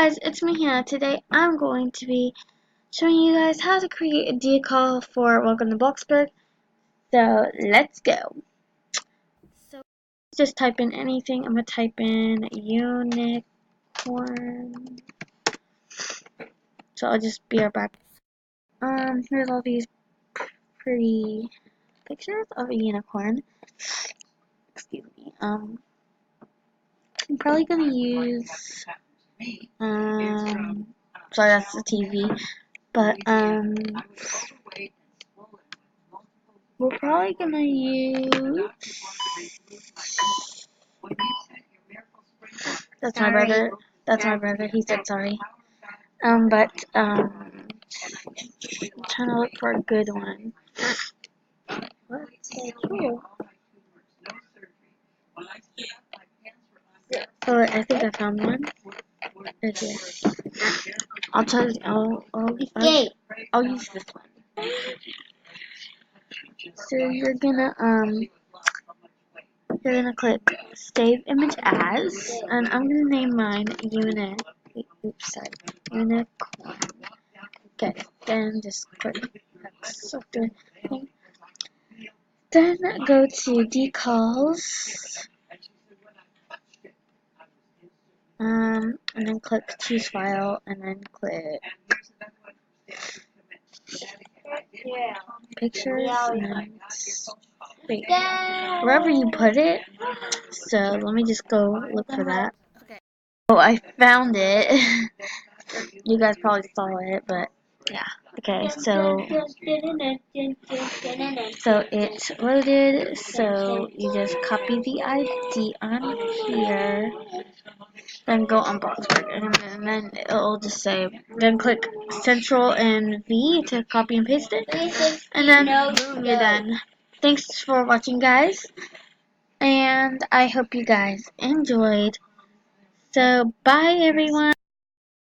Guys, it's me here. Today I'm going to be showing you guys how to create a decal for Welcome to Bloxburg. So let's go. So just type in anything. I'm gonna type in unicorn. So I'll just be right back. Here's all these pretty pictures of a unicorn. Excuse me. I'm probably gonna use sorry, that's the TV. But we're probably gonna use. That's my brother. That's my brother. He said sorry. I'm trying to look for a good one. What's so cool? Oh, I think I found one. Right here. I'll try. I'll use this one. So you're gonna click Save Image As, and I'm gonna name mine Unicorn. Okay, then just click accept the thing. Then go to Decals, and then click Choose File, and then click Pictures, and then wait, wherever you put it. So let me just go look for that. Okay. Oh, I found it. You guys probably saw it, but yeah. Okay, so it's loaded. So you just copy the ID on here, then go on Bloxburg, and then it'll just say. Then click Central and V to copy and paste it, and then boom, you're done. Thanks for watching, guys, and I hope you guys enjoyed. So bye, everyone.